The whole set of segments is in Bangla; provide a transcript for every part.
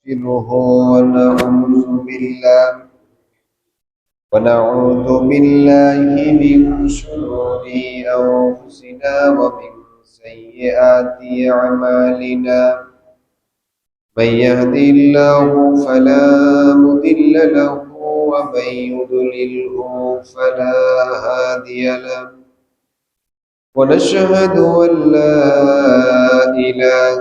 ونستغفره ونعوذ بالله من شرور أنفسنا ومن سيئات أعمالنا من يهدي الله فلا مضل له ومن يضلله فلا هادي له ونشهد أن لا إله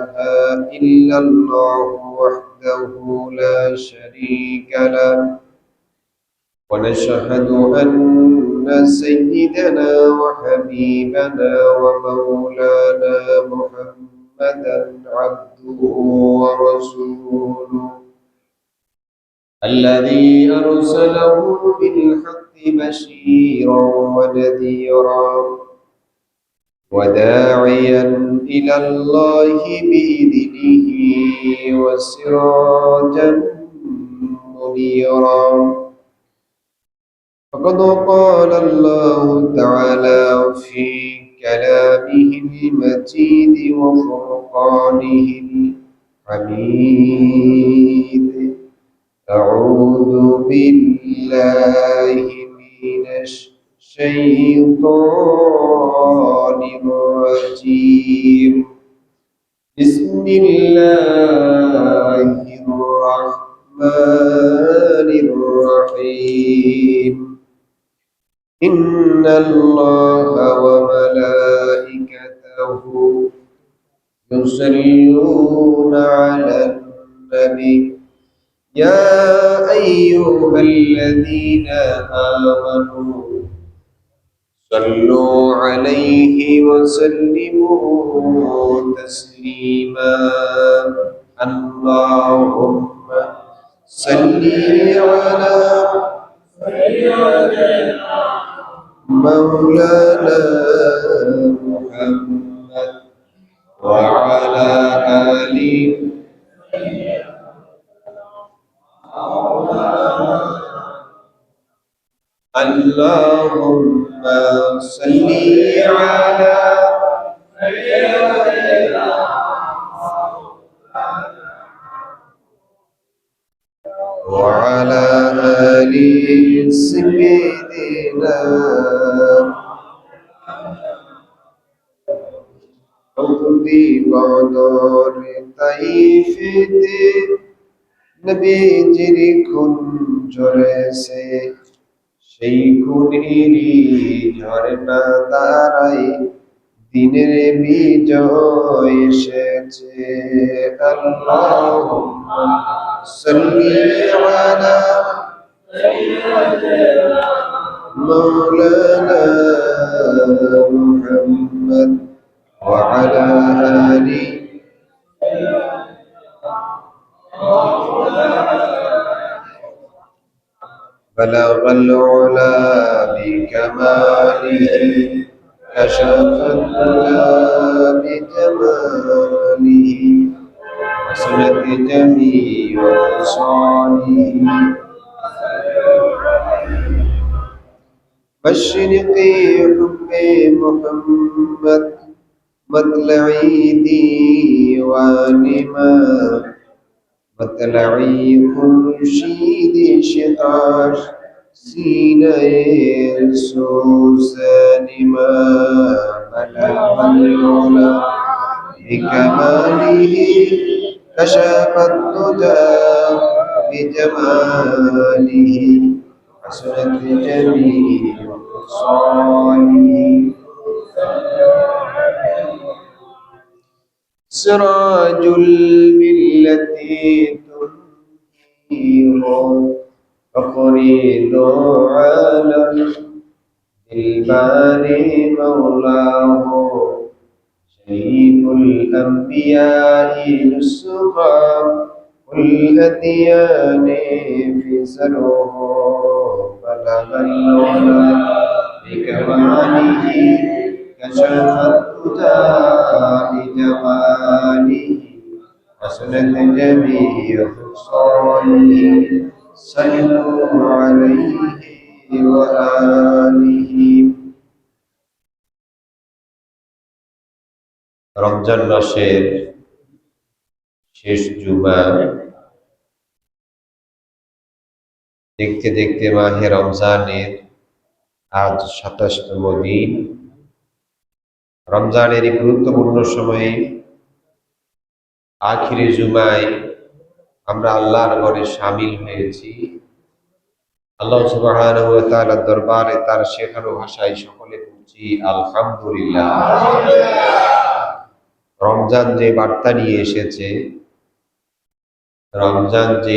إلا الله وحده لا شريك له ونشهد أن سيدنا وحبيبنا ومولانا محمدا عبده ورسوله الذي أرسله بالحق بشيرا ونذيرا وداعيا إلى الله بإذنه وسراجا منيرا فقد قال الله تعالى في كلامه المجيد وفرقانه الحميد أعوذ بالله من الشيطان الرجيم بسم الله الرحمن الرحيم إن الله وملائكته يصلون على النبي يا أيها الذين آمنوا صلوا عليه وسلموا تسليما اللهم صل على مولانا محمد وعلى آله اللهم صل على وعلى آل سيدنا أودي بادر طيفতে নবীজির খুন ঝরেছে সেই খুনেরই ঝরনা দ্বারাই দিনের বিজয় এসেছে আল্লাহুম্মা সাল্লি আলা মাওলানা মুহাম্মদ ওয়া আলা আলি بلغ العلا بكماله كشف الدجى بجماله حسنت جميع خصاله مشرقي حب محمد مطلعي ديوان مطلعي خورشید شقاش سینه سوزن ما بلغ العلا بكماله كشف الدجى بجماله حسنت جميع خصاله سراج الملة تنير فقريد عالم بالباري مولاه شريف الأنبياء نسخا والأديان في سره بلغ العلا بكماله كشف الهدى بجماله حسنت جميع خصاله صلوا عليه وآله রমজান মাসের শেষ জুমা দেখতে দেখতে মাহে রমজানের আজ ২৭তম দিন। রমজানের এই গুরুত্বপূর্ণ সময়ে আখিরে জুমায় আমরা আল্লাহর ঘরে শামিল হয়েছি। আল্লাহ সুবহানাহু ওয়া তাআলার দরবারে তার শেখানো ভাষায় সকলে বলছি আলহামদুলিল্লাহ। রমজান যে বার্তা নিয়ে এসেছে, রমজান যে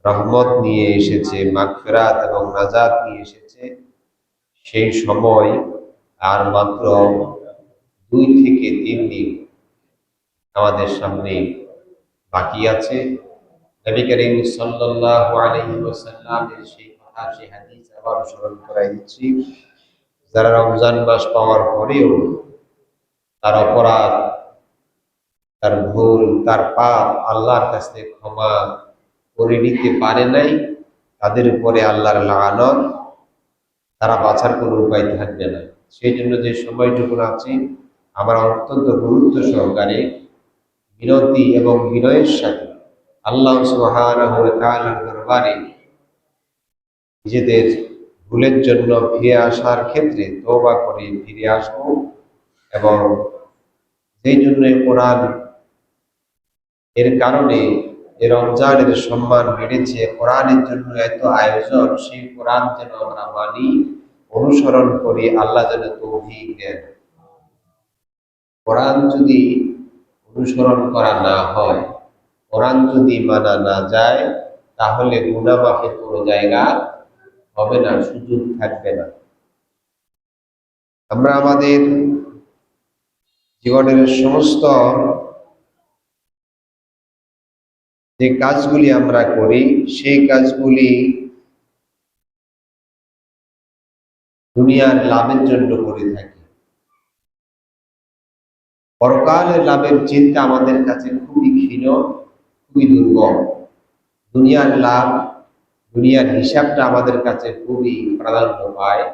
রহমত নিয়ে এসেছে, মাগফিরাত এবং নাজাত নিয়ে এসেছে, সেই সময় আর মাত্র ২ থেকে ৩ দিন আমাদের সামনে বাকি আছে। নবী করিম সাল্লাল্লাহু আলাইহি ওয়াসাল্লামের সেই কথা, সেই হাদিস আবার স্মরণ করাই দিচ্ছি। যারা রমজান মাস পাওয়ার পরেও তার অপরাধ, তার ভুল, তার পাপ আল্লাহর কাছে ক্ষমা করে নিতে পারে নাই, তাদের উপরে আল্লাহর লানত, তারা বাঁচার কোনো উপায় থাকবে না। সেই জন্য যে সময়টুকু আছে আমরা অত্যন্ত গুরুত্ব সহকারে বিনতি এবং বিনয়ের সাথে আল্লাহ সুবহানাহু ওয়া তাআলার দরবারে নিজেদের ভুলের জন্য ফিরে আসার ক্ষেত্রে তওবা করে ফিরে আসব। এবং যেই জন্য কোরআন এর কারণে রমজানের সম্মান বেড়েছে, কোরআনের জন্য এত আয়োজন, সেই কোরআন যেন আমরা মানি, অনুসরণ করি, আল্লাহ যেন তৌফিক দেন। কোরআন যদি অনুসরণ করা না হয়, কোরআন যদি মানা না যায়, তাহলে গুনাহ মাফের কোনো জায়গা হবে না, সুযোগ থাকবে না। আমরা আমাদের জীবনের সমস্ত যে কাজগুলি আমরা করি, সেই কাজগুলি দুনিয়ার লাভের জন্য করে থাকি। পরকালের লাভের চিন্তা আমাদের কাছে খুবই ক্ষীণ, খুবই দুর্বল। দুনিয়ার লাভ, দুনিয়ার হিসাবটা আমাদের কাছে খুবই প্রাধান্য পায়।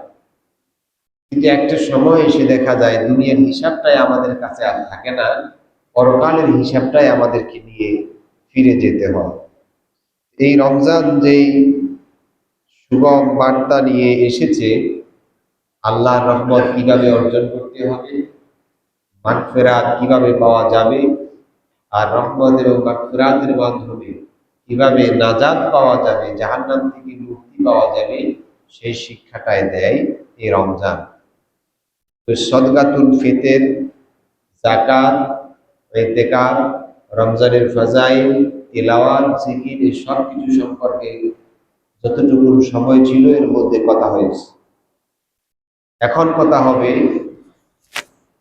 কিন্তু একটা সময় এসে দেখা যায় দুনিয়ার হিসাবটাই আমাদের কাছে আর থাকে না, পরকালের হিসাবটাই আমাদেরকে নিয়ে ফিরে যেতে হয়। এই রমজান যেই সুগম বার্তা নিয়ে এসেছে, আল্লাহর রহমত কিভাবে অর্জন করতে হবে, মাগফিরাত কিভাবে পাওয়া যাবে, আর রহমত এবং মাগফিরাতের মাধ্যমে কিভাবে নাজাত পাওয়া যাবে, জাহান্নাম থেকে মুক্তি পাওয়া যাবে, সেই শিক্ষাটাই দেয় এই রমজান। তো সদকাতুল ফিতর, যাকাত, ইতিকাফ, রমজানের ফাজাইল, তিলাওয়াত, জিকির, এই সব কিছু সম্পর্কে যতটুকু সময় ছিল এর মধ্যে কথা হয়েছে। এখন কথা হবে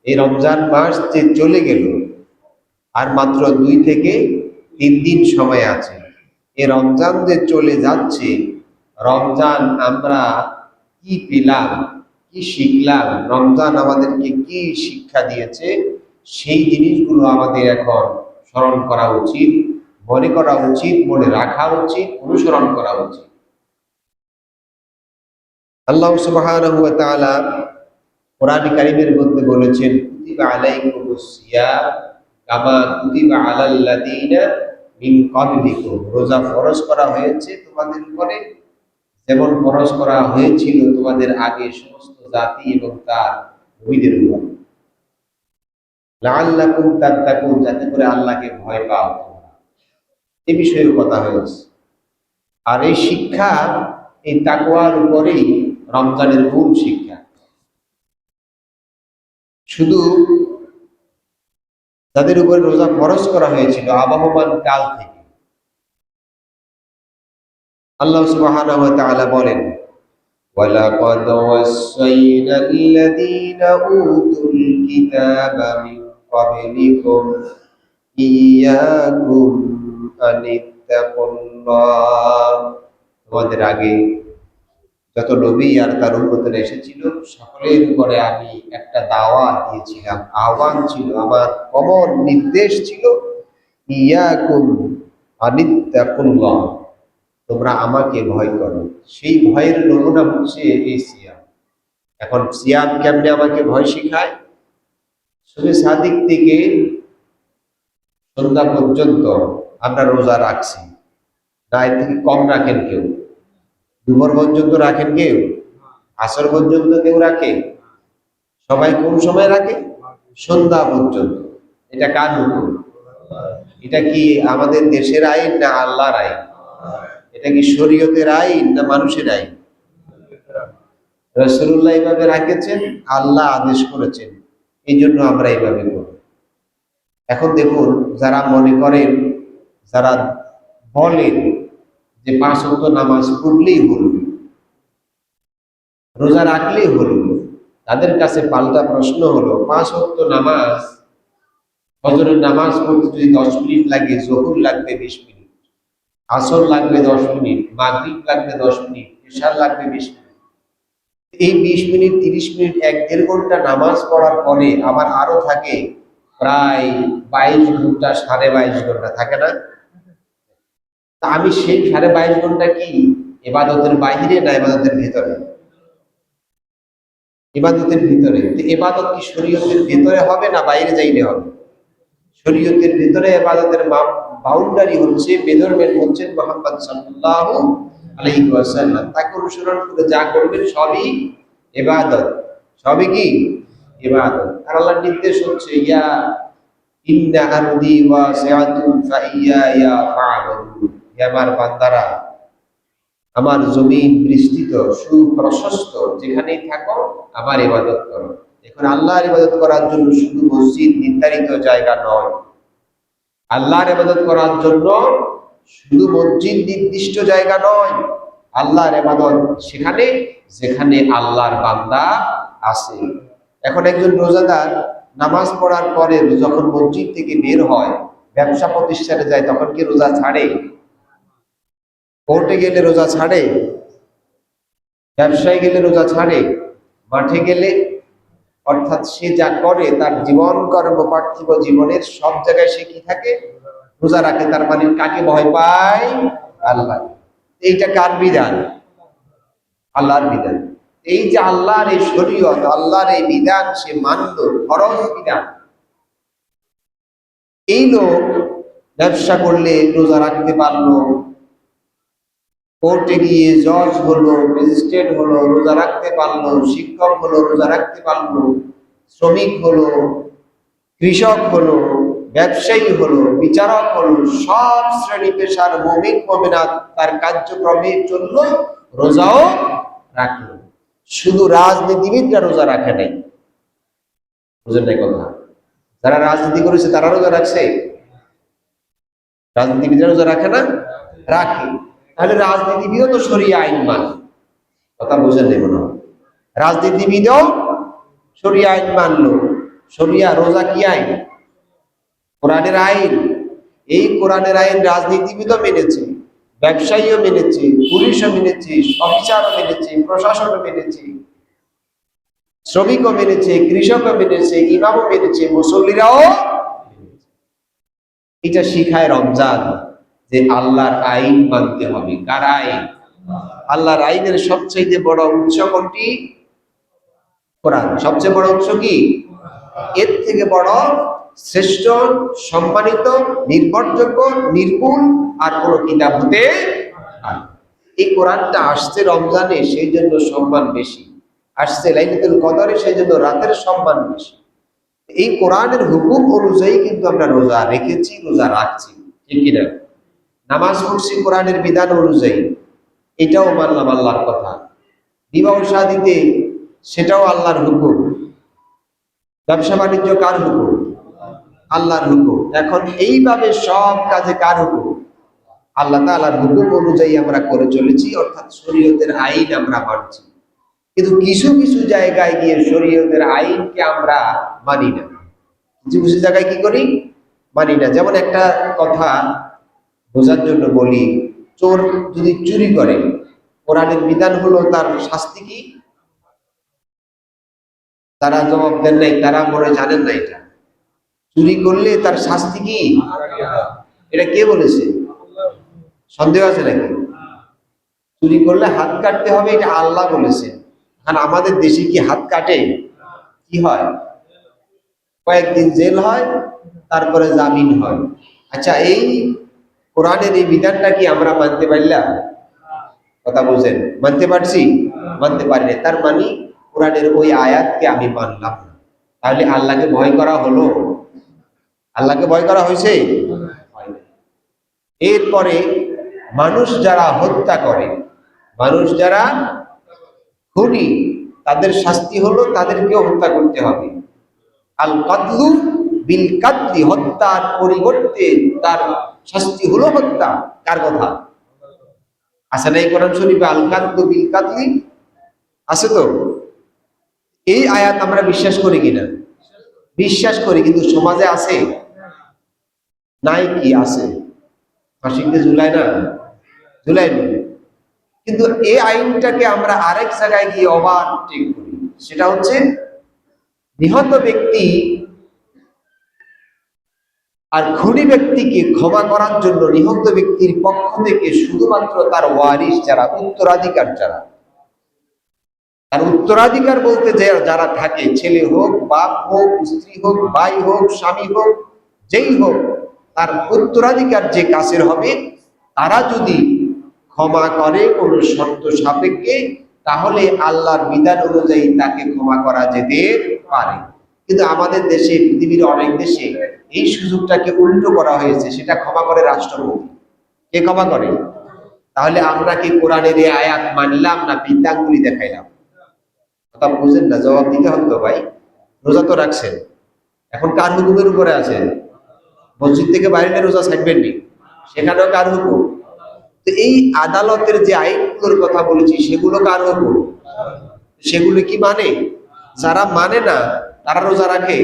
এই রমজান মাস যে চলে গেল, আর মাত্র ২ থেকে ৩ দিন সময় আছে। এই রমজান যে চলে যাচ্ছে, রমজান আমরা কি পেলাম, কি শিখলাম, রমজান আমাদেরকে কি শিক্ষা দিয়েছে, সেই জিনিসগুলো আমাদের এখন স্মরণ করা উচিত, মনে করা উচিত, মনে রাখা উচিত, অনুসরণ করা উচিত। আল্লাহ সুবহানাহু ওয়া তাআলা কোরআন কারীমের মধ্যে বলেছেন, কুতিবা আলাইকুমুস সিয়াম কামা কুতিবা আলাল লাযীনা মিন ক্বাবলিকুম, রোজা ফরজ করা হয়েছে তোমাদের উপরে যেমন ফরজ করা হয়েছিল তোমাদের আগে সমস্ত জাতি এবং তার নবীদের উপর, লাআল্লাকুম তাত্তাকুন, যাতে করে আল্লাহকে ভয় পাও তোমরা। এই বিষয়ে কথা হয়েছে। আর এই শিক্ষা, এই তাকওয়ার উপরেই রমজানের মূল শিক্ষা। শুধু তাদের উপরে রোজা ফরজ করা হয়েছিল আবহমান কাল থেকে। আল্লাহ সুবহানাহু ওয়া তাআলা বলেন, ওয়ালাকাদ ওয়াসাইনাল্লাযীনা উতুল কিতাবা মিন ক্বাবলিকুম ইয়াকুম আনিত্তাকুল্লাহ, তোমাদের আগে যত নবী আর তার উম্মতেরা এসেছিল সকলের উপরে আমি একটা দাওয়াত দিয়েছিলাম, আহ্বান ছিল, আমার কমন নির্দেশ ছিল, ইয়াকুম আনিত্তাকুল্লাহ, তোমরা আমাকে ভয় করো। সেই ভয়ের নমুনা হচ্ছে এই সিয়াম। এখন সিয়াম কেমনে আমাকে ভয় শিখায়? শুধু সাদিক থেকে সন্ধ্যা পর্যন্ত আমরা রোজা রাখছি, না এর থেকে কম রাখেন কেউ, দুপুর পর্যন্ত রাখেন কেউ? আসর পর্যন্ত কেউ রাখে? সবাই কোন সময় রাখে? সন্ধ্যা পর্যন্ত। এটা কার হুকুম? এটা কি আমাদের দেশের আইন না আল্লাহর আইন? এটা কি শরীয়তের আইন না মানুষের আইন? রাসূলুল্লাহ এইভাবে রাখেছেন, আল্লাহ আদেশ করেছেন, এই জন্য আমরা এইভাবে করি। এখন দেখুন, যারা মনে করেন, যারা বলেন যে 5 ওয়াক্ত নামাজ পড়লেই হলো, রোজা রাখলেই হলো, তাদের কাছে পাল্টা প্রশ্ন হলো, 5 ওয়াক্ত নামাজ, ফজরের নামাজ পড়তে যদি 10 মিনিট লাগে, যোহর লাগবে 20 মিনিট, আসর লাগবে 10 মিনিট, মাগরিব লাগবে 10 মিনিট, ইশা লাগবে 20 মিনিট, এই 20 মিনিট 30 মিনিট 1-1.5 ঘন্টা নামাজ পড়ার পরে আমার আরো থাকে প্রায় 22 ঘন্টা, 22.5 ঘন্টা থাকে না? তা আমি সেই 22.5 ঘন্টা কি ইবাদতের বাইরে না ইবাদতের ভিতরে? ইবাদতের ভিতরে। ইবাদত কি শরীয়তের ভিতরে হবে না বাইরে যাইলে হবে? শরীয়তের ভিতরে ইবাদতের বাউন্ডারি হচ্ছে বেদরমের হচ্ছেন মুহাম্মদ সাল্লাল্লাহু আলাইহি ওয়াসাল্লাম। তাকে অনুসরণ করে যা করবেন সবই ইবাদত। সবই কি ইবাদত। আর আল্লাহর নির্দেশ হচ্ছে ইয়া ইন্না আরদি ওয়াসিআতুন ফাইয়ায়া ফা'বুদুন। হে আমার বান্দারা, আমার জমিন বিস্তৃত সুপ্রশস্ত, যেখানেই থাকো আমার ইবাদত করো। এখন আল্লাহর ইবাদত করার জন্য শুধু মসজিদ নির্ধারিত জায়গা নয়, আল্লাহর ইবাদত করার জন্য শুধু মসজিদ নির্দিষ্ট জায়গা নয়, আল্লাহর ইবাদত সেখানে যেখানে আল্লাহর বান্দা আছে। এখন একজন রোজাদার নামাজ পড়ার পরে যখন মসজিদ থেকে বের হয়, ব্যবসা প্রতিষ্ঠানে যায়, তখন কি রোজা ছাড়ে? কোর্টে গেলে রোজা ছাড়ে? ব্যবসায় গেলে রোজা ছাড়ে? মাঠে গেলে, অর্থাৎ সে যা করে তার জীবন কর্ম পার্থিব জীবনের সব জায়গায় সে কি থাকে? রোজা রাখে। তার মানে কাকে ভয় পায়? আল্লাহ। এইটা কার বিধান? আল্লাহর বিধান। এই যে আল্লাহর এই শরীয়ত, আল্লাহর এই বিধান সে মানল, ফরজ বিধান। এই লোক ব্যবসা করলে রোজা রাখতে পারলো, কোর্টে গিয়ে জজ হলো, ম্যাজিস্ট্রেট হলো, রোজা রাখতে পারলো, শিক্ষক হলো, রোজা রাখতে পারলো, শ্রমিক হলো, কৃষক হলো, ব্যবসায়ী হলো, বিচারক হলো, সব শ্রেণী পেশার মুমিন মুমিনাত তার কার্যক্রমে চললো, রোজাও রাখলো। শুধু রাজনীতিবিদরা রোজা রাখে নাই। বুঝেন নাই কথা? যারা রাজনীতি করেছে তারা রোজা রাখছে? রাজনীতিবিদরা রোজা রাখে না? রাখে। তাহলে রাজনীতিবিদও তো শরিয়া আইন মানে। কথা বুঝেন নেই মনে হয়? রাজনীতিবিদও শরিয়া আইন মানলো। শরিয়া, রোজা কি আইন? কোরআনের আইন। এই কোরআনের আইন রাজনীতিবিদও মেনেছে, ব্যবসায়ীও মেনেছে, পুলিশও মেনেছে, অফিসারও মেনেছে, প্রশাসনও মেনেছে, শ্রমিকও মেনেছে, কৃষকও মেনেছে, ইমামও মেনেছে, মুসল্লিরাও। এটা শিখায় রমজান যে আল্লাহর আইন মানতে হবে। কার আইন? আল্লাহর আইনের সবচেয়ে বড় উৎস কোনটি? কোরআন। সবচেয়ে বড় উৎস কি? এর থেকে বড়, শ্রেষ্ঠ, সম্মানিত, নির্ভরযোগ্য, নির্ভুল আর কোন কিতাব হতে পারে। এই কোরআনটা আসছে রমজানে, সেই জন্য সম্মান বেশি। আসছে লাইলাতুল কদরে, সেই জন্য রাতের সম্মান বেশি। এই কোরআনের হুকুম অনুযায়ী কিন্তু আমরা রোজা রেখেছি, রোজা রাখছি, ঠিক কিনা? নামাজ পড়ছি কোরআনের বিধান অনুযায়ী, এটাও মানলাম আল্লাহর কথা। বিবাহ শাদীতে সেটাও আল্লাহর হুকুম। ব্যবসা বাণিজ্য কার হুকুম? আল্লাহর হুকুম। এখন এইভাবে সব কাজে কার হুকুম? আল্লাহ তাআলার হুকুম অনুযায়ী আমরা করে চলেছি, অর্থাৎ শরীয়তের আইন আমরা মানছি। কিন্তু কিছু কিছু জায়গায় গিয়ে শরীয়তের আইনকে আমরা মানি না। কিছু কিছু জায়গায় কি করি? মানি না। যেমন একটা কথা বোঝার জন্য বলি, চোর যদি চুরি করে, কোরআনের বিধান হলো তার শাস্তি কি? তারা জবাব দেন নাই, তারা মনে জানেন না এটা। চুরি করলে তার শাস্তি কি? এটা কে বলেছে? সন্দেহ আছে নাকি? চুরি করলে হাত কাটতে হবে, এটা আল্লাহ বলেছে। কারণ আমাদের দেশে কি হাত কাটে? কি হয়? কয়েকদিন জেল হয়, তারপরে জামিন হয়। আচ্ছা, এই কোরআনের এই বিধানটা কি আমরা মানতে পারলাম? কথা বুঝেন? মানতে পারছি? মানতে পারি না, তার মানে কোরআনের ওই আয়াতকে আমি মানলাম না। তাহলে আল্লাহকে ভয় করা হলো? আল্লাহকে ভয় করা হয়েছে? হয় না। এরপরে মানুষ যারা হত্যা করে, মানুষ যারা খুনি, তাদের শাস্তি হলো তাদেরকেও হত্যা করতে হবে। আল কাতলু বিল কাতলি, হত্যার পরিবর্তে তার শাস্তি হলো হত্যা। কার কথা আছে না এই কোরআন শরীফে? আল কাতলু বিল কাতলি আছে তো। এই আয়াত আমরা বিশ্বাস করি কিনা? বিশ্বাস করি, কিন্তু সমাজে আছে নাই? কি আছে? ফাঁসিতে ঝুলায় না? ঝুলাইনি। কিন্তু এই আইনটাকে আমরা আরেক জায়গায় গিয়ে ওভারটেক করি। সেটা হচ্ছে নিহত ব্যক্তি আর খুনি ব্যক্তিকে ক্ষমা করার জন্য নিহত ব্যক্তির পক্ষ থেকে শুধুমাত্র তার ওয়ারিশ যারা, উত্তরাধিকার যারা, তার উত্তরাধিকার বলতে যে যারা থাকে, ছেলে হোক, বাপ হোক, স্ত্রী হোক, ভাই হোক, স্বামী হোক, যেই হোক, তার উত্তরাধিকার যে কাছের হবে, তারা যদি ক্ষমা করে কোন শর্ত সাপেক্ষে, তাহলে আল্লাহর বিধান অনুযায়ী তাকে ক্ষমা করা যেতে পারে। কিন্তু আমাদের দেশে, পৃথিবীর অনেক দেশে এই সুযোগটাকে উল্টো করা হয়েছে, সেটা ক্ষমা করে রাষ্ট্রপতি। কে ক্ষমা করে? তাহলে আমরা কি কোরআনের এই আয়াত মানলাম না বিদ্যাঙ্গুলি দেখাইলাম? কথা বুঝেন না? জবাব দিতে হবে তো ভাই। রোজা তো রাখছেন, এখন কার হুকুমের উপরে আছেন? মসজিদ থেকে বাইরে রোজা ছাড়বেন নি, সেখানেও কার হুকুম? তো এই আদালতের যে আইনগুলোর কথা বলেছি, সেগুলো কার হুকুম? সেগুলো কি মানে? যারা মানে না তারা রোজা রাখে?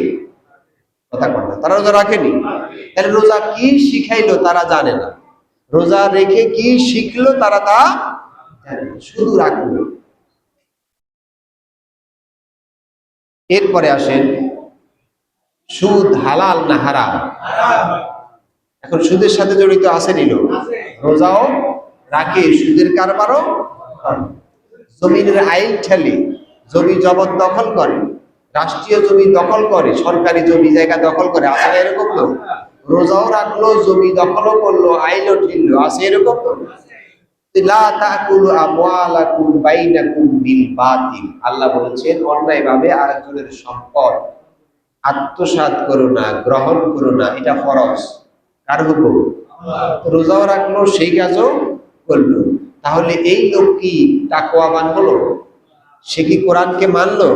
কথা বল না, তারা রোজা রাখেনি। তাহলে রোজা কি শিখাইলো তারা জানে না, রোজা রেখে কি শিখলো তারা তা জানে না, শুধু রাখলো। এরপরে আসেন, সুদ হালাল না হারাম? এখন সুদের সাথে জড়িত আছে নিল, রোজাও রাখে, সুদের কারবারও করে। জমিনের আইন ঠেলে জমি জবরদখল করে, রাষ্ট্রীয় জমি দখল করে, সরকারি জমি জায়গা দখল করে, আছে না এরকম লোক? রোজাও রাখলো, জমি দখলও করলো, আইনও ঠিললো, আছে এরকম লোক? লা তাকুলু আমওয়ালাকুম বাইনাকুম বিল বাতিল, আল্লাহ বলেছেন অন্যায় ভাবে আরেকজনের সম্পদ আত্মসাৎ করো না, গ্রহণ করো না, এটা ফরজ। কার হুকুম? রোজাও রাখলো, সেই কাজও করলো। তাহলে এই লোক কি তাকওয়াবান হলো? সে কি কোরআনকে মানলো?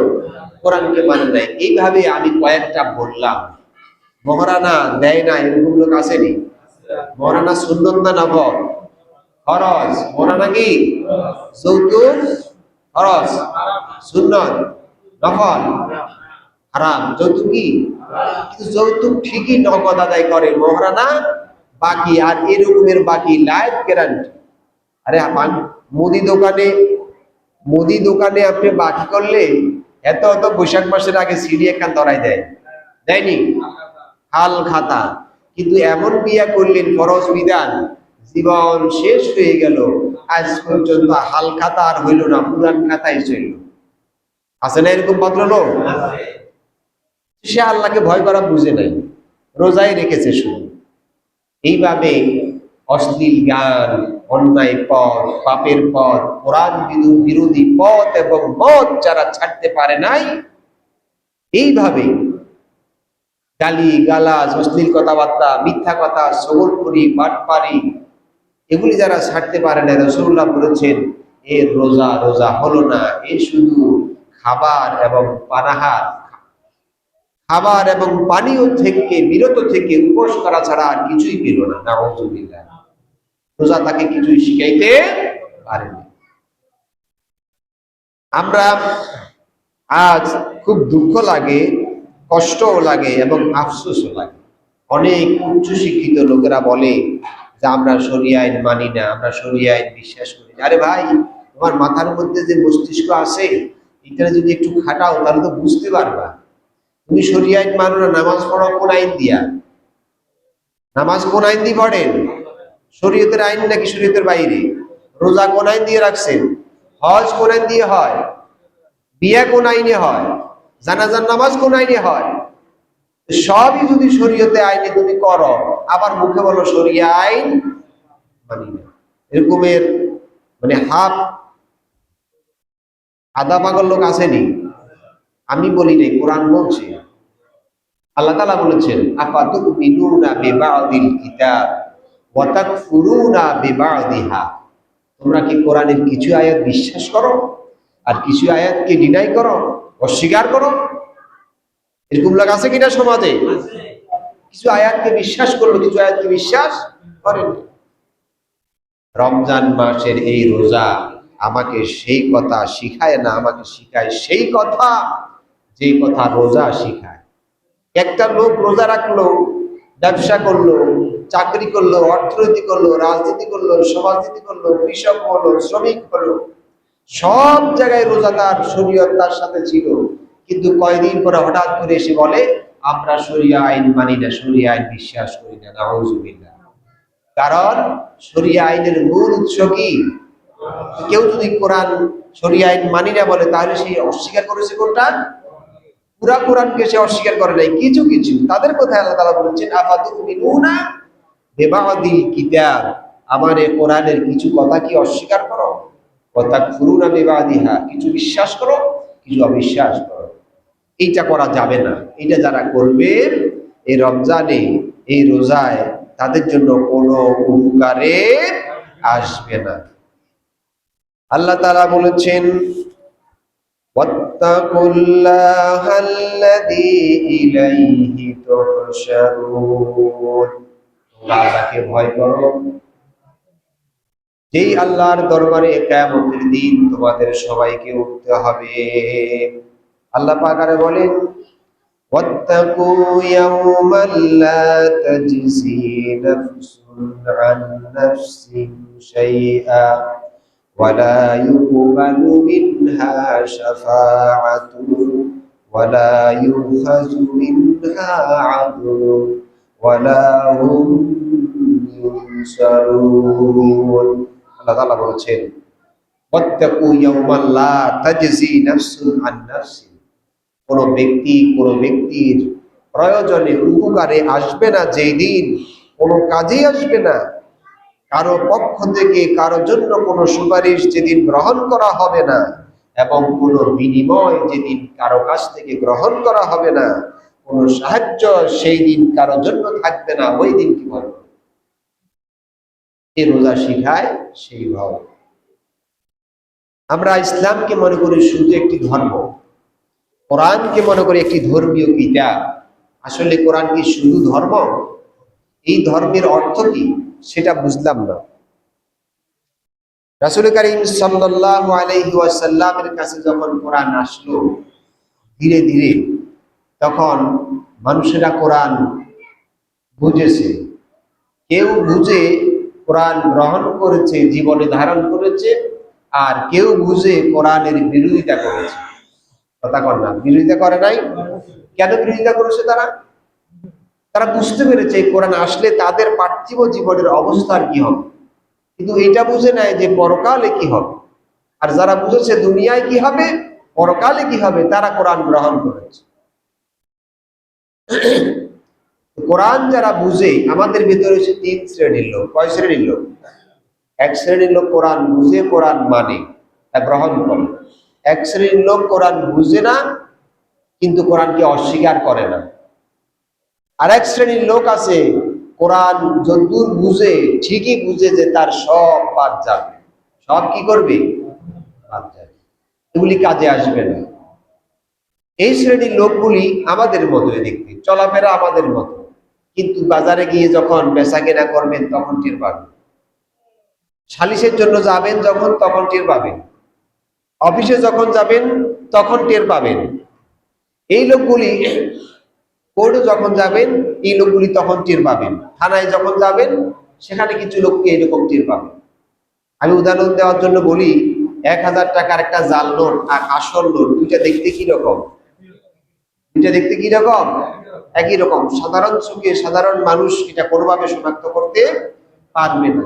কোরআনকে মানে নাই। এইভাবে আমি কয়েকটা বললাম। মহারানা দেয় না এরকম লোক আসেনি? মহারানা সুন্নত না নফল? ফরজ। মহারানা কি? যৌতুক ফরজ, সুন্নত নফল হারাম। যৌতুক কি? কিন্তু যৌতুক ঠিকই নগদ আদায় করে, মহারানা বাকি। আর এরকমের বাকি লাইফ গ্যারান্টি। আরে মুদি দোকানে আপনি বাকি করলে এত অত বৈশাখ মাসের আগে সিডি একখান ধরাই দেয়, দেয়নি? হাল খাতা। কিন্তু এমন বিয়া করলেন ফরজ বিধান, জীবন শেষ হয়ে গেল, আজ পর্যন্ত হাল খাতা আর হইল না, পুরান খাতাই চলল। আছে না এরকম ভদ্রলোক? সে আল্লাহকে ভয় করা বুঝে নাই, রোজাই রেখেছে শুধু। এইভাবে অশ্লীল গান, অন্যায় পথ, পাপের পথ, কোরআন বিরোধী পথ এবং মত যারা ছাড়তে পারে নাই, এইভাবে গালি গালাজ, অশ্লীল কথাবার্তা, মিথ্যা কথা, সগলপুরি, বাটপারি, এগুলি যারা ছাড়তে পারে না, রাসূলুল্লাহ বলেছেন এর রোজা রোজা হলো না। এ শুধু খাবার এবং পানাহার, খাবার এবং পানীয় থেকে বিরত থেকে উপোস করা ছাড়া আর কিছুই পেল না। নাউযুবিল্লাহ। রোজা তাকে কিছুই শিখাইতে পারেনি। আমরা আজ খুব দুঃখ লাগে, কষ্টও লাগে এবং আফসোসও লাগে। অনেক উচ্চ শিক্ষিত লোকেরা বলে যে আমরা শরিয়া আইন মানি না, আমরা শরিয়া আইন বিশ্বাস করি না। আরে ভাই, তোমার মাথার মধ্যে যে মস্তিষ্ক আছে, এটা যদি একটু খাটাও তাহলে তো বুঝতে পারবা। তুমি শরিয়া আইন মানো না, নামাজ পড়ো কোন আইন দিয়া? নামাজ কোন আইন দিয়ে পড়েন? শরীয়তের আইন নাকি শরীয়তের বাইরে? রোজা কোন আইন দিয়ে রাখছেন? হজ কোন আইন দিয়ে হয়? বিয়া কোন আইনে হয়? জানাজার নামাজ কোন আইনে হয়? সবই যদি শরীয়তে আইনে তুমি করো, আবার মুখে বলো শরিয়া আইন মানি না। এরকমের মানে হাফ আধা পাগল লোক আসেনি, আমি বলি নাই, কোরআন বলছে। আল্লাহ তাআলা বলেছেন আফাতুমিনুনা বিবাদিল কিতাব ওয়া তাকফুরুনা বিবাদিহা, তোমরা কি কোরআনের কিছু আয়াত বিশ্বাস করো আর কিছু আয়াতকে ডিনাই করো, অস্বীকার করো? এরকম লোক আছে কিনা সমাজে? কিছু আয়াতকে বিশ্বাস করলো, কিছু আয়াতকে বিশ্বাস করেন। রমজান মাসের এই রোজা আমাকে সেই কথা শিখায় না, আমাকে শিখায় সেই কথা যে কথা রোজা শিখায়। একটা লোক রোজা রাখলো, ব্যবসা করলো, চাকরি করলো, অর্থনীতি করলো, রাজনীতি করলো, সমাজনীতি করলো, কৃষক হলো, শ্রমিক হলো, সব জায়গায় রোজা তার শরীয়ত তার সাথে ছিল, কিন্তু কয়দিন পরে হঠাৎ করে এসে বলে আমরা শরিয়া আইন মানি না, শরিয়া আইন বিশ্বাস করি না। নাউযুবিল্লাহ। কারণ শরিয়া আইনের মূল উৎস কি? কেউ যদি কোরআন শরিয়া আইন মানি না বলে, তাহলে সে অস্বীকার করেছে কোনটা? পুরা কোরআনকে সে অস্বীকার করে নাই, কিছু কিছু তাদের কথায় আল্লাহ তাআলা বলেছেন আফাতুমিনুনা বিবাদিল কিতাব, আমার এই কোরআনের কিছু কথা কি অস্বীকার করো, ওয়া তাকফুরুনা বিবাদিহা, কিছু বিশ্বাস করো কিছু অবিশ্বাস করো। এইটা করা যাবে না। এটা যারা করবে এই রমজানে, এই রোজায়, তাদের জন্য কোনো উপকারে আসবে না। আল্লাহ তাআলা বলেছেন ওয়াত্তাকুল্লাহাল্লাযী ইলাইহি তুহশারুন, আল্লাহকে ভয় করো, যেই আল্লাহর দরবারে কিয়ামতের দিন তোমাদের সবাইকে উঠতে হবে। আল্লাহ পাক আরে বলেন ওয়াত্তাকু ইয়াওমান লা তাজজি নাফসুন আন নাফসিন শাইআ ওয়ালা ইউকবালু মিনহা শাফাআতুন ওয়ালা ইউখাযু মিনহা আদলুন ওয়ালা হুম ইউনসারুন। আল্লাহ তাআলা বলেছেন ওয়াত্তাকু ইয়াওমান লা তাজজি নাফসুন আন নাফসিন, কোন ব্যক্তি কোন ব্যক্তির প্রয়োজনে উপকারে আসবে না, যেই দিন কোনো কাজেই আসবে না, কারো পক্ষ থেকে কারো জন্য কোনো সুপারিশ যেদিন গ্রহণ করা হবে না, এবং কোনো বিনিময় যেদিন কারো কাছ থেকে গ্রহণ করা হবে না, কোনো সাহায্য সেই দিন কারো জন্য থাকবে না, ওই দিন কি বলবো? এই রোজা শিখায় সেইভাবে। আমরা ইসলামকে মনে করি শুধু একটি ধর্ম, কোরআনকে মনে করি একটি ধর্মীয় কিতাব। আসলে কোরআন কি শুধু ধর্ম? এই ধর্মের অর্থ কি সেটা বুঝলাম না। রাসূল করিম সাল্লাল্লাহু আলাইহি ওয়াসাল্লামের কাছে যখন কোরআন আসলো ধীরে ধীরে, তখন মানুষেরা কোরআন বুঝেছে, কেউ বুঝে কোরআন গ্রহণ করেছে, জীবনে ধারণ করেছে, আর কেউ বুঝে কোরআনের বিরোধিতা করেছে। কথা কর না, বিরোধিতা করে নাই? কেন বিরোধিতা করেছে? তারা বুঝতে পেরেছে কোরআন আসলে তাদের পার্থিব জীবনের অবস্থার কি হবে, কিন্তু এটা বুঝে নাই যে পরকালে কি হবে। আর যারা বুঝেছে দুনিয়ায় কি হবে, পরকালে কি হবে, তারা কোরআন গ্রহণ করেছে। কোরআন যারা বুঝে, আমাদের ভিতরে হচ্ছে তিন শ্রেণীর লোক। কয় শ্রেণীর লোক? এক শ্রেণীর লোক কোরআন বুঝে, কোরআন মানে, তা গ্রহণ করে। এক শ্রেণীর লোক কোরআন বুঝে না, কিন্তু কোরআনকে অস্বীকার করে না। আর এক শ্রেণীর লোক আছে কোরআন যদ্দূর বুঝে, ঠিকই বুঝে যে তার সব বাদ যাবে। সব কি করবে? বাদ যাবে, এগুলি কাজে আসবে না। এই শ্রেণীর লোকগুলি আমাদের মতো, দেখতে চলাফেরা আমাদের মতো, কিন্তু বাজারে গিয়ে যখন বেচা কেনা করবেন তখন টের পাবেন, সালিশের জন্য যাবেন যখন তখন টের পাবেন, অফিসে যখন যাবেন তখন টের পাবেন। এই লোকগুলি কোর্টে যখন যাবেন এই লোকগুলি তখন টের পাবেন, থানায় যখন যাবেন সেখানে কিছু লোককে এরকম টের পাবেন। আমি উদাহরণ দেওয়ার জন্য বলি, 1000 টাকার একটা জাল নোট আর আসল নোট, দুইটা দেখতে কি রকম? দুইটা দেখতে কি রকম? একই রকম। সাধারণ চোখে সাধারণ মানুষ এটা কোনোভাবে শনাক্ত করতে পারবে না।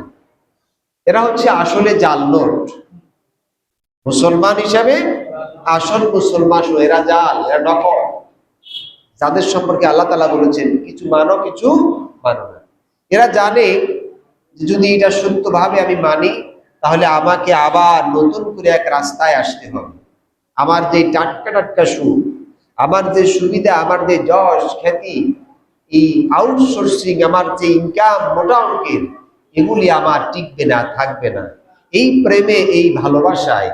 এরা হচ্ছে আসলে জাল নোট। মুসলমান হিসাবে আসল মুসলমান, এরা জাল, এরা নকল। যাদের সম্পর্কে আল্লাহ তাআলা বলেছেন কিছু মানো কিছু মানো না। এরা জানে যদি এটা সত্যভাবে আমি মানি তাহলে আমাকে আবার নতুন করে এক রাস্তায় আসতে হবে। আমার যে টাটকা টাটকা সুখ, আমার যে সুবিধা, আমার যে যশ খ্যাতি, এই আউটসোর্সিং, আমার যে ইনকাম মোটা অঙ্কের, এগুলি আমার টিকবে না, থাকবে না। এই প্রেমে, এই ভালোবাসায়,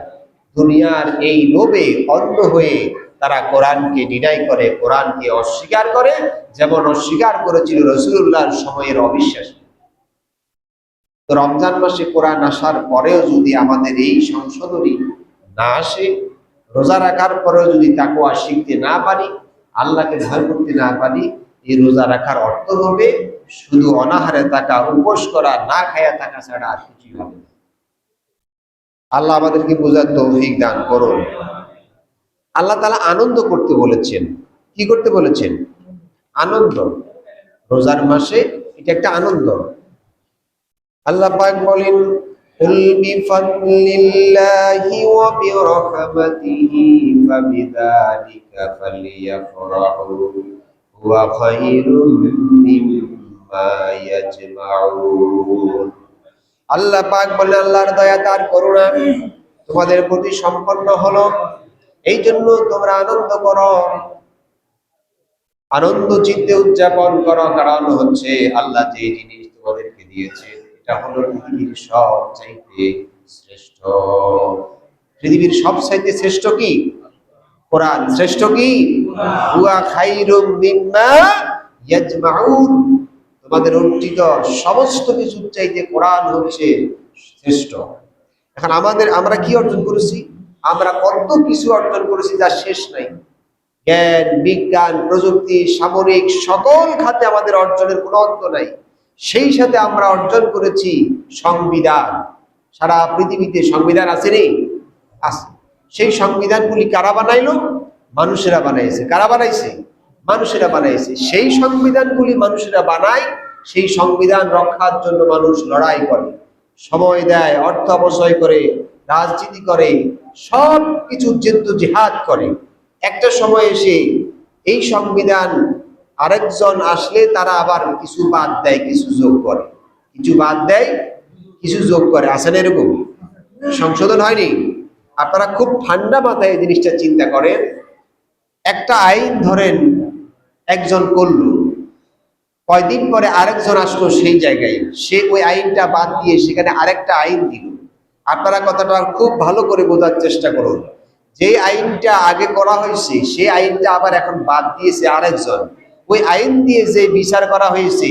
দুনিয়ার এই লোভে অন্ধ হয়ে তারা কোরআনকে ডিনাই করে, কোরআনকে অস্বীকার করে, যেমন অস্বীকার করেছিল রাসূলুল্লাহর সময়ের অবিশ্বাস। তো রমজান মাসে কোরআন আসার পরেও যদি আমাদের এই সংশোধনী না আসে, রোজা রাখার পরেও যদি তাকওয়া শিখতে না পারি, আল্লাহকে ভয় করতে না পারি, এই রোজা রাখার অর্থ হবে শুধু অনাহারে থাকা, উপোস করা, না খায়া থাকা ছাড়া আর কিছুই হবে না। আল্লাহ আমাদেরকে বোঝার তৌফিক দান করুন। আল্লাহ তাআলা আনন্দ করতে বলেছেন। কি করতে বলেছেন? আনন্দ। রোজার মাসে এটা একটা আনন্দ। আল্লাহ পাক বলেন, কুল বিফাদলিল্লাহি ওয়া বিরাহমাতিহি ফাবিযালিকা ফালইফরাহু হুয়া খায়রুম মিম্মা ইয়াজমাউন। আল্লাহ পাক বলেন, আল্লাহর দয়া তার করুণা তোমাদের প্রতি সম্পন্ন হলো, এই জন্য তোমরা আনন্দ করো, আনন্দ চিত্তে উদযাপন করো। কারণ হচ্ছে আল্লাহ যে জিনিস তোমাদেরকে দিয়েছে এটা হলো পৃথিবীর সবচাইতে শ্রেষ্ঠ। পৃথিবীর সবচাইতে শ্রেষ্ঠ কি? কোরআন। শ্রেষ্ঠ কি? হুয়া খায়রুম মিম্মা ইয়াজমাউন। তোমাদের অর্জিত সমস্ত কিছুর চাইতে কোরআন হচ্ছে শ্রেষ্ঠ। এখন আমরা কি অর্জন করেছি? আমরা কত কিছু অর্জন করেছি যার শেষ নাই। জ্ঞান, বিজ্ঞান, প্রযুক্তি, সামরিক সকল খাতে আমাদের অর্জনের কোনো অন্ত নাই। সেই সাথে আমরা অর্জন করেছি সংবিধান। সারা পৃথিবীতে সংবিধান আছে রে? আছে। সেই সংবিধানগুলি কারা বানাইলো? মানুষেরা বানাইছে। কারা বানাইছে? মানুষেরা বানাইছে। সেই সংবিধানগুলি মানুষেরা বানায়, সেই সংবিধান রক্ষার জন্য মানুষ লড়াই করে, সময় দেয়, অর্থ অপচয় করে, রাজনীতি করে, সব কিছু জিহাদ করে। একটা সময় এসে এই সংবিধান আরেকজন আসলে তারা আবার কিছু বাদ দেয়, কিছু যোগ করে, কিছু বাদ দেয়, কিছু যোগ করে। আসেন এরকম সংশোধন হয়নি? আপনারা খুব ঠান্ডা মাথায় এই জিনিসটা চিন্তা করেন। একটা আইন ধরেন একজন করলো, কয়দিন পরে আরেকজন আসলো সেই জায়গায়, সে ওই আইনটা বাদ দিয়ে সেখানে আরেকটা আইন দিল। আপনারা কথাটা খুব ভালো করে বোঝার চেষ্টা করুন। যে আইনটা আগে করা হয়েছে সেই আইনটা আবার এখন বাদ দিয়েছে আরেকজন। ওই আইন দিয়ে যে বিচার করা হয়েছে,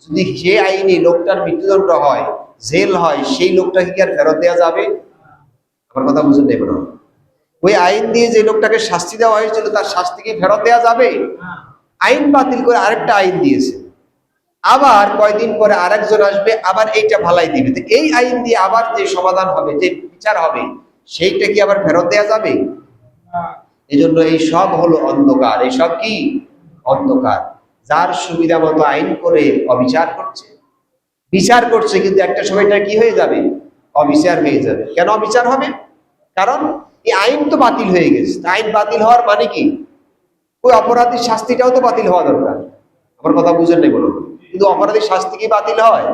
যদি সেই আইনে লোকটার মৃত্যুদণ্ড হয়, জেল হয়, সেই লোকটাকে কি আর ফেরত দেওয়া যাবে? আমার কথা বুঝুন নেই মনে হয়। ওই আইন দিয়ে যে লোকটাকে শাস্তি দেওয়া হয়েছিল তার শাস্তিকে ফেরত দেওয়া যাবে? আইন বাতিল করে আরেকটা আইন দিয়েছে, আবার কয়দিন পরে আরেকজন আসবে, আবার এইটা ভালাই দিবে। তো এই আইন দিয়ে আবার যে সমাধান হবে, যে বিচার হবে, সেইটা কি আবার ফেরত দেওয়া যাবে? এই জন্য এই সব হলো অন্ধকার। এই সব কি? অন্ধকার। যার সুবিধা মতো আইন করে অবিচার করছে, বিচার করছে, কিন্তু একটা সময়টা কি হয়ে যাবে? অবিচার হয়ে যাবে। কেন অবিচার হবে? কারণ এই আইন তো বাতিল হয়ে গেছে। আইন বাতিল হওয়ার মানে কি? ওই অপরাধীর শাস্তিটাও তো বাতিল হওয়া দরকার। আমার কথা বুঝেন নাই বলুন। কিন্তু অপরাধীর শাস্তি কি বাতিল হয়?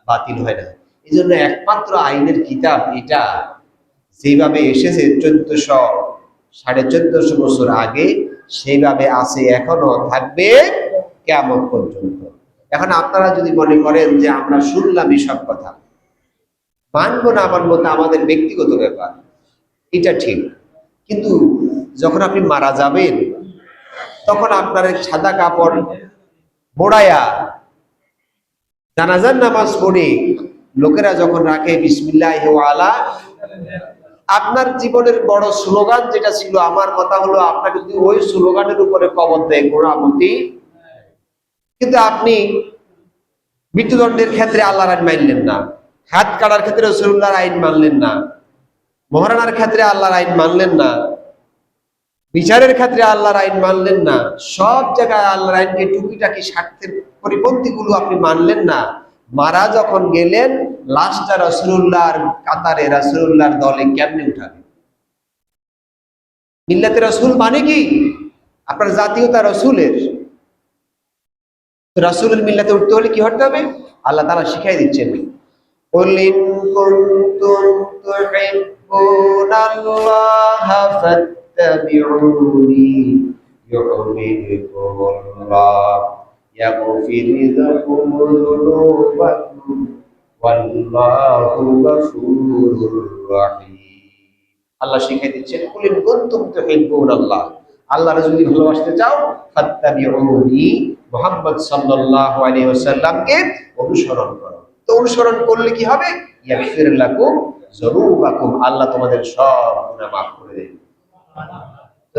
বাতিল হয় না। এই জন্য একমাত্র আইনের কিতাব এটা, যেভাবে এসেছে 1400-1450 বছর আগে, সেইভাবে আছে, এখনো থাকবে কিয়ামত পর্যন্ত। এখন আপনারা যদি মনে করেন যে আমরা শুনলাম এসব কথা, মানবো না মানবো তা আমাদের ব্যক্তিগত ব্যাপার, এটা ঠিক। কিন্তু যখন আপনি মারা যাবেন, তখন আপনার সাদা কাপড় মোড়ায়া জানাজার নামাজ পড়ে লোকেরা যখন রাখে বিসমিল্লাহি ওয়া আলা, আপনার জীবনের বড় স্লোগান যেটা ছিল, আমার কথা হলো আপনাকে যদি ওই স্লোগানের উপরে কবর দেয় কোনো আপত্তি, কিন্তু আপনি মৃত্যুদণ্ডের ক্ষেত্রে আল্লাহর আইন মানলেন না, হাত কাটার ক্ষেত্রে রাসূলুল্লাহর আইন মানলেন না, মহারানার ক্ষেত্রে আল্লাহর আইন মানলেন না, বিচারের ক্ষেত্রে আল্লাহর আইন মানলেন না, সব জায়গায় আল্লাহর আইনকে টুকিটাকি স্বার্থের পরিপন্থীগুলো আপনি মানলেন না। মারা যখন গেলেন, লাশটা রাসূলুল্লাহর কাতারে, রাসূলুল্লাহর দলে কেমনে উঠাবে? মিল্লাতে রাসূল মানে কি? আপনার জাতীয়তা রাসূলের। রাসূলের মিল্লাতে উঠতে হলে কি হতে হবে? আল্লাহ তাআলা শিখাই দিচ্ছেন, قل إن كنتم تحبون الله فاتبعوني يحببكم الله يغفر لكم ذنوبكم والله غفور رحيم। আল্লাহ শিখিয়ে দিচ্ছেন, কুল ইন কুনতুম তুহিব্বুনাল্লাহ, আল্লাহর যদি ভালোবাসতে চাও ফাত্তাবিউনি, মুহাম্মদ সাল্লাল্লাহু আলাইহি ওয়াসাল্লামকে অনুসরণ করো। তো অনুসরণ করলে কি হবে? ইয়াগফির লাকুম যুনুবাকুম, আল্লাহ তোমাদের সব গুনাহ মাফ করে দেবে।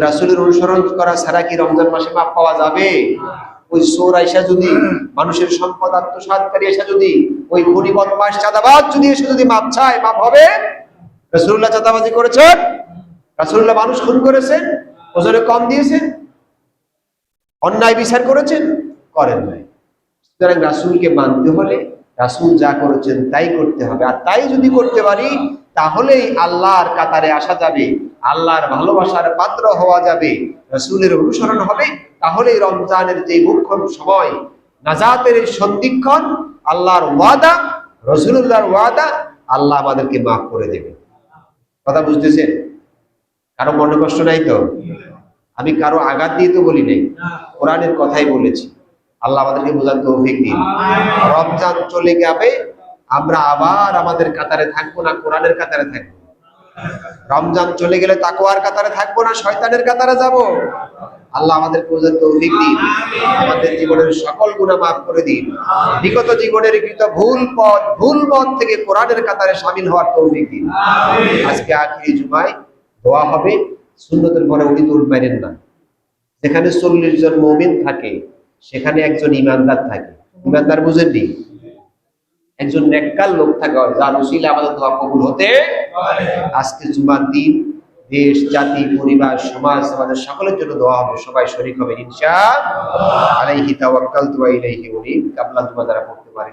রাসূলের অনুসরণ করা ছাড়া কি রমজান মাসে মাফ পাওয়া যাবে? ওই চোর আইসা যদি, মানুষের সম্পদ আত্মসাৎকারী এসে যদি, ওই খুনি বদমাশ চাঁদাবাজ যদি এসে যদি মাপ চায়, মাপ হবে? রাসূলুল্লাহ চাঁদাবাজি করেছেন? রাসূলুল্লাহ মানুষ খুন করেছেন? ওজনে কম দিয়েছেন? অন্যায় বিচার করেছেন? করেন নাই। সুতরাং রাসূলকে মানতে হলে রাসূল যা করেছেন তাই করতে হবে। আর তাই যদি করতে পারি তাহলেই আল্লাহর কাতারে আসা যাবে, আল্লাহর ভালোবাসার পাত্র হওয়া যাবে, রাসূলের অনুসরণ হবে। তাহলেই রমজানের যে মুখ্য সময়, নাজাতের এই সন্ধিক্ষণ, আল্লাহর ওয়াদা, রাসূলুল্লাহর ওয়াদা, আল্লাহ আমাদেরকে মাফ করে দেবে। কথা বুঝতেছেন? কারো মনে কষ্ট নাই তো? আমি কারো আঘাত দিয়ে তো বলি নাই, কোরআনের কথাই বলেছি। আল্লাহ আমাদেরকে বোঝার তৌফিক দিন। রমজান চলে যাবে, আমরা আবার আমাদের কাতারে থাকবো না, কোরআনের কাতারে থাকবো। রমজান চলে গেলে তাকওয়ার কাতারে থাকবো না, শয়তানের কাতারে যাব। আল্লাহ আমাদেরকে বোঝার তৌফিক দিন, আমাদের জীবনের সকল গুনাহ মাফ করে দিন, বিগত জীবনের কৃত ভুল পথ থেকে কোরআনের কাতারে শামিল হওয়ার তৌফিক দিন। আজকে আখিরি জুমায় দোয়া হবে, সুন্নতের পরে উনি দৌড় মারেন না। যেখানে 40 জন মুমিন থাকে সেখানে একজন ইমানদার থাকে। ইমানদার বুঝেননি? একজন নেককার লোক থাকে, যার উসিলায় আমাদের দোয়া কবুল হতে পারে। আজকে জুমার দিন দেশ, জাতি, পরিবার, সমাজ, আমাদের সকলের জন্য দোয়া হবে, সবাই শরীক হবে ইনশাআল্লাহ। আলাইহি তাওয়াক্কালতু ওয়া ইলাইহি উনীব। কাবলা জুমা যারা পড়তে পারে